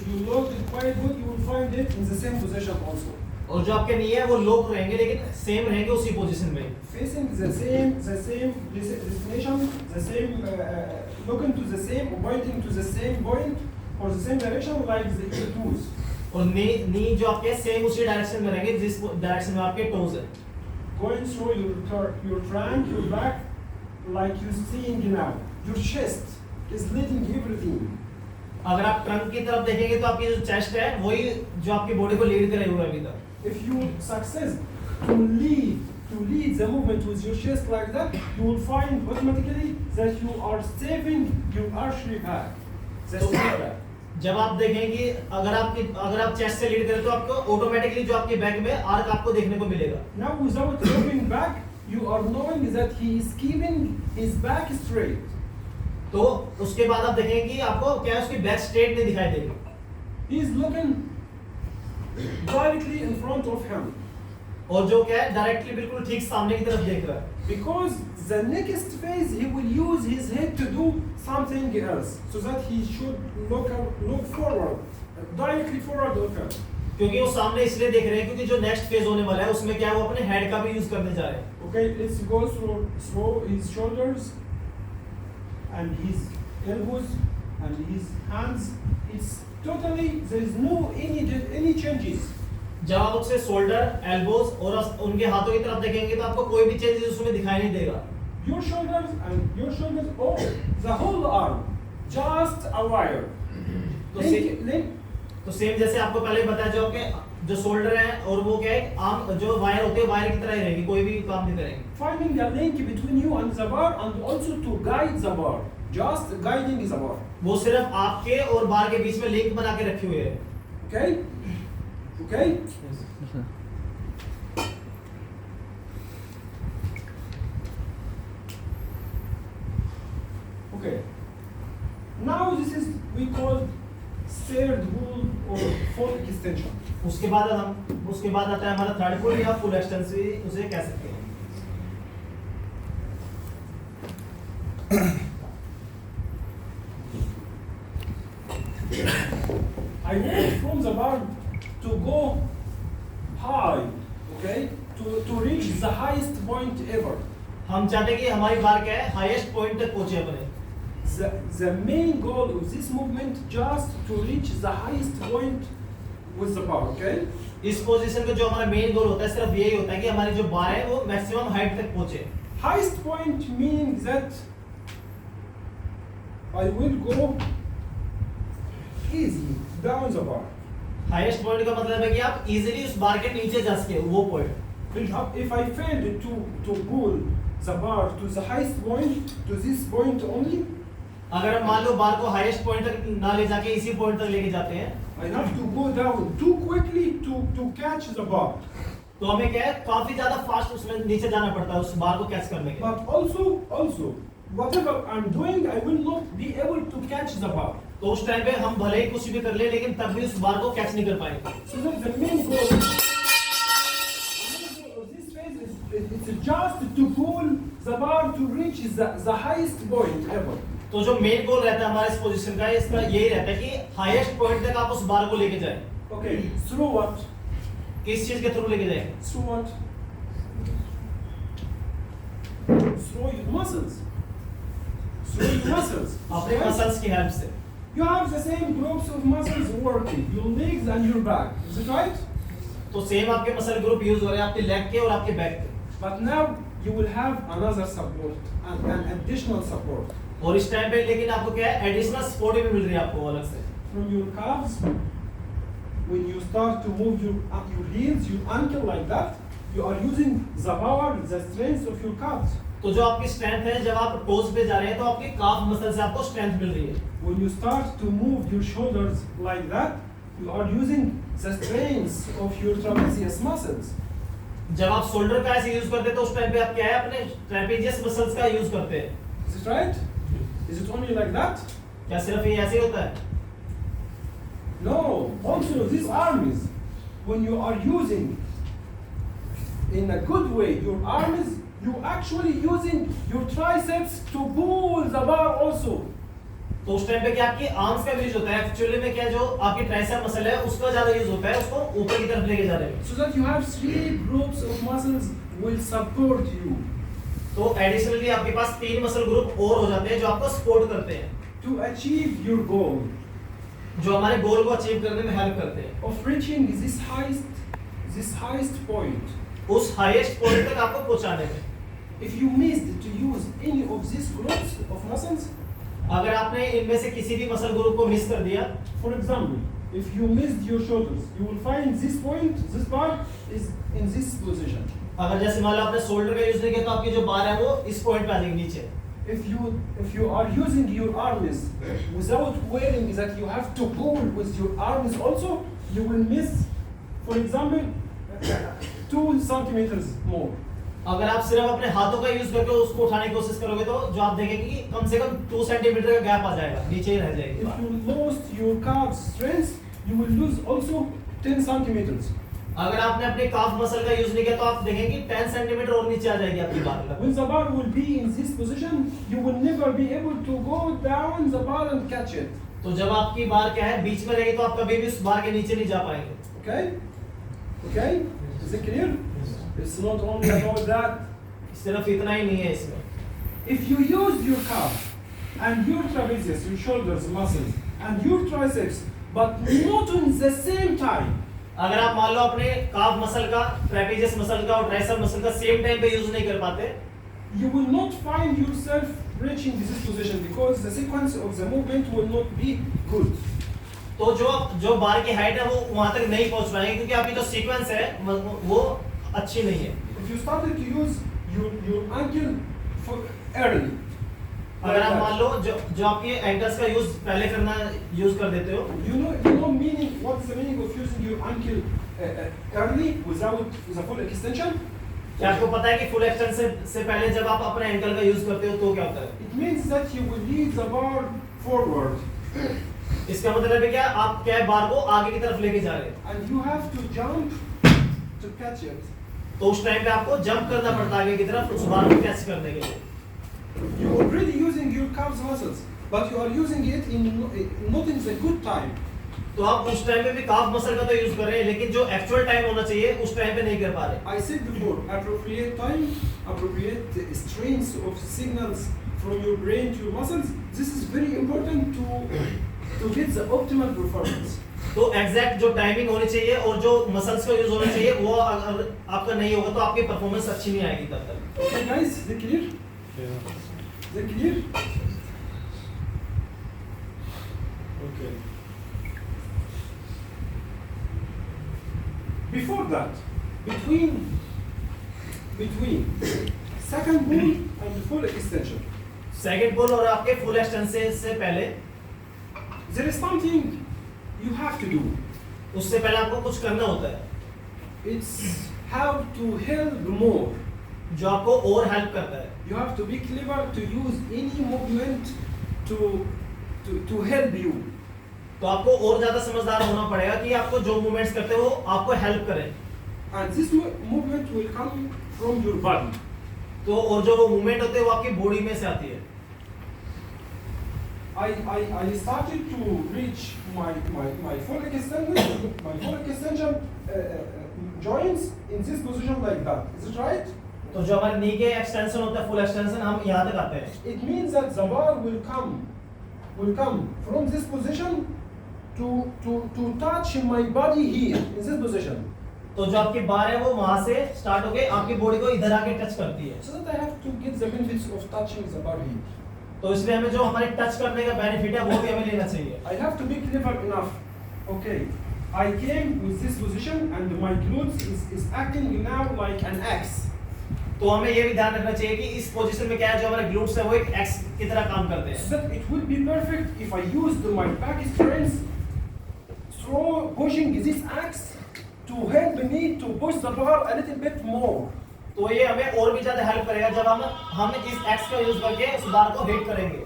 you load it quite good, you will find it in the same position also. और जो आपके नहीं है वो लोग रहेंगे लेकिन सेम रहेंगे उसी पोजीशन में. Facing the same destination, the same, looking to the same, or pointing to the same point or the same direction like the toes. और नी जो आपके सेम उसी डायरेक्शन में रहेंगे जिस डायरेक्शन में आपके टोज है. Going through your trunk, your back, like you're seeing now. Your chest is leading everything. अगर आप ट्रंक की तरफ देखेंगे तो आपकी जो चेस्ट है वही जो आपकी बॉडी को लीड करे हुए अभी तक. If you success to lead the movement with your chest like that, you will find automatically that you are saving your archery back. The straight back. जब आप देखेंगे अगर आप चेस्ट से लीड करें तो आपको ऑटोमेटिकली जो आपके बैक में आर्क आपको देखने को मिलेगा. Now without looking back, you are knowing that he is keeping his back straight. तो उसके बाद आप देखेंगे कि आपको क्या है उसकी बैक स्ट्रेट नहीं दिखाई देगी. He is looking directly in front of him. और जो क्या है डायरेक्टली बिल्कुल ठीक सामने की तरफ देख रहा है. Because the next phase he will use his head to do something else, so that he should look forward, directly forward of him. क्योंकि वो सामने इसलिए देख रहे हैं क्योंकि जो नेक्स्ट फेज होने वाला है उसमें क्या है वो अपने हेड का भी यूज करने जा रहे हैं. Okay, let's go through his shoulders and his elbows and his hands. It's totally there is no any changes. जब आप उससे शोल्डर, एल्बोज और उनके हाथों की तरफ देखेंगे तो आपको कोई भी चेंजेस उसमें दिखाई नहीं देगा. Your shoulders, oh, the whole arm, just a wire. तो सेम जैसे आपको पहले बताया जो आपके जो शोल्डर है और वो क्या है आर्म जो वायर होते हैं वायर की तरह ही रहेगी, कोई भी काम नहीं करेंगे. Finding the link between you and the bar and also to guide the bar. Just guiding the bar. वो सिर्फ आपके और बार के बीच में लिंक बना के रखे हुए हैं. Okay? Okay? Okay. Now this is we call third pull or full extension. उसके बाद आता है हमारा थर्ड पुल या फुल एक्सटेंसिव उसे कह सकते हैं. I want from the bar to go high, okay? To reach the highest point ever. हम चाहते हैं कि हमारी बार क्या है हाईएस्ट पॉइंट तक पहुंचे अपने. The main goal of this movement just to reach the highest point with the bar, okay? इस पोजीशन का जो हमारा मेन गोल होता है सिर्फ यही होता है कि हमारी जो बार है वो मैक्सिमम हाइट तक पहुंचे. Highest point meaning that I will go easy down the bar. Highest point का मतलब है कि आप इजीली उस बार के नीचे जा सके वो point. If I failed to pull the bar to the highest point, to this point only, अगर हम मान लो बार को हाईएस्ट पॉइंट तक ना ले जाके इसी पॉइंट तक लेके जाते हैं I have to go down too quickly to catch the bar. तो हमें क्या है काफी ज्यादा फास्ट उसमें नीचे जाना पड़ता है उस बार को कैच करने के लिए. But also whatever I'm doing, I will not be able to catch the bar. तो उस टाइम पे हम भले ही कुछ भी कर ले लेकिन तब भी उस बार को कैच नहीं कर पाएंगे. So that the main goal of this phase is just to pull the bar to reach the highest point ever. तो जो मेन गोल रहता है हमारे इस पोजीशन का इसका यही रहता है कि हाईएस्ट पॉइंट तक आप उस बार को लेके जाएं. Okay, through what? किस चीज के थ्रू लेके जाएंगे? Through what? Through your muscles. Through your muscles. अपने मसल्स की हेल्प से. You have the same groups of muscles working, your legs and your back. Is it right? तो सेम आपके मसल ग्रुप यूज हो रहे हैं आपके लेग के और आपके बैक के. But now you will have another support, an additional support. और इस टाइम पे लेकिन आपको क्या है एडिशनल सपोर्ट भी मिल रही है आपको अलग से. From your calves, when you start to move your heels, your ankle like that, you are using the power, the strength of your calves. तो जो आपकी स्ट्रेंथ है जब आप टोज पे जा रहे हैं तो आपके काफ मसल से आपको स्ट्रेंथ मिल रही है. When you start to move your shoulders like that, you are using the strength of your trapezius muscles. जब आप शोल्डर का ऐसे यूज करते हैं तो उस टाइम पे आप क्या है अपने ट्रेपेजियस मसल्स का यूज करते हैं. Is it right? Is it only like that? क्या सिर्फ ये ऐसे ही होता है? No. Also, these arms, when you are using in a good way your arms, you actually using your triceps to pull the bar also. तो उस time पे क्या आपकी आर्म्स का यूज होता है, एक्चुअली में क्या जो आपकी ट्राइसेप मसल है उसका ज्यादा यूज होता है, उसको ऊपर की तरफ लेके जा रहे हैं। So that you have 3 groups of muscles will support you तो एडिशनली आपके पास 3 मसल ग्रुप और हो जाते हैं जो आपको सपोर्ट करते हैं, to achieve your goal जो हमारे गोल को अचीव करने में हेल्प करते हैं, of reaching this highest point. उस हाईएस्ट पॉइंट तक आपको पहुंचाने में। If you missed to use any of these groups of muscles, अगर आपने इनमें से किसी भी मसल ग्रुप को मिस कर दिया, for example, if you missed your shoulders, you will find this point, this bar is in this position. अगर जैसे मान लो आपने शोल्डर का यूज नहीं किया तो आपकी जो बार है वो इस पॉइंट पे आ जाएगी नीचे। If you are using your arms without wearing that you have to pull with your arms also, you will miss, for example, 2 centimeters more. अगर आप सिर्फ अपने हाथों का यूज करके उसको उठाने की कोशिश करोगे तो जो आप देखेंगे कि कम से कम 2 सेंटीमीटर का गैप आ जाएगा, नीचे ही रह जाएगी। If you lost your calf strength, you will lose also 10 centimeters. अगर आपने अपने काफ मसल का यूज नहीं किया तो आप देखेंगे 10 सेंटीमीटर और नीचे आ जाएगी आपकी बार। When the bar will be in this position, you will never be able to go down the bar and catch it. तो जब आपकी बार क्या है बीच में रहेगी तो आप कभी भी उस बार के नीचे नहीं जा पाएंगे। Okay? Okay? Is it clear? It's not only about that. सिर्फ इतना ही नहीं है इसमें। If you use your calf and your trapezius, your shoulders muscles, and your triceps, but not in the same time, अगर आप मान लो अपने काफ मसल का, ट्रेपेजियस मसल का और ट्राइसेप मसल का सेम टाइम पे यूज नहीं कर पाते, you will not find yourself reaching this position because the sequence of the movement will not be good. तो जो बार की हाइट है वो वहां तक नहीं पहुंच पाएंगे क्योंकि आपकी जो सीक्वेंस है वो अच्छी नहीं है। If you started to use your ankle for early, अगर आप मान लो जो आपके एंकल्स का यूज कर देते हो, you know meaning, what is the meaning of using your ankle early without the full extension? क्या आपको पता है कि फुल एक्सटेंशन से पहले जब आप अपने एंकल का यूज करते हो तो क्या होता है? It means that you will lead the bar forward. इसका मतलब है क्या आप क्या बार को आगे की तरफ लेके जा रहे हैं And you have to jump to catch it. तो उस टाइम पे आपको जंप करना पड़ता है आगे की तरफ उस बार को कैच करने के लिए। You're already using your calves muscles, but you are using it not in the good time. तो आप उस टाइम पे भी काफ मसल का तो यूज कर रहे हैं लेकिन जो एक्चुअल टाइम होना चाहिए उस टाइम पे नहीं कर पा रहे। I said before, appropriate time, appropriate strengths of signals from your brain to your muscles. This is very important to get the optimal performance. तो एग्जैक्ट जो टाइमिंग होनी चाहिए और जो मसल्स का यूज होना चाहिए वो अगर आपका नहीं होगा तो आपकी परफॉर्मेंस अच्छी नहीं आएगी तब तक। Okay guys, is it clear? Yeah. Is it clear? Okay. Before that, between second pull and full extension, second pull और आपके फुल एक्सटेंशन से पहले there is something you have to do. उससे पहले आपको कुछ करना होता है It's how to help more. जो आपको और हेल्प करता है। You have to be clever to use any movement to help you. तो आपको और ज्यादा समझदार होना पड़ेगा कि आपको जो मूवमेंट्स करते हो वो आपको हेल्प करें। And this movement will come from your body. तो और जो वो मूवमेंट होते हैं वो आपकी बॉडी में से आती है। I started to reach my full extension joints in this position like that. Is it right? तो जो हमारे नी के एक्सटेंशन होता है फुल एक्सटेंशन हम यहाँ तक आते हैं। It means that the bar will come from this position to touch my body here in this position. तो जो आपकी बार है वो वहां से स्टार्ट होके आपकी बॉडी को इधर आके टच करती है। So that I have to get the benefits of touching the bar here. तो इसलिए हमें जो हमारे टच करने का बेनिफिट है वो भी हमें लेना चाहिए। I have to be clever enough. Okay, I came with this position and my glutes is acting now like an X. तो हमें ये भी ध्यान रखना चाहिए कि इस पोजीशन में क्या है जो हमारे ग्लूट्स है वो एक एक्स की तरह काम करते हैं। So that it will be perfect if I use my back strength pushing this X to help me to push the bar a little bit more. तो ये हमें और भी ज्यादा हेल्प करेगा जब हम इस एक्स का यूज करके उस बार को हिट करेंगे।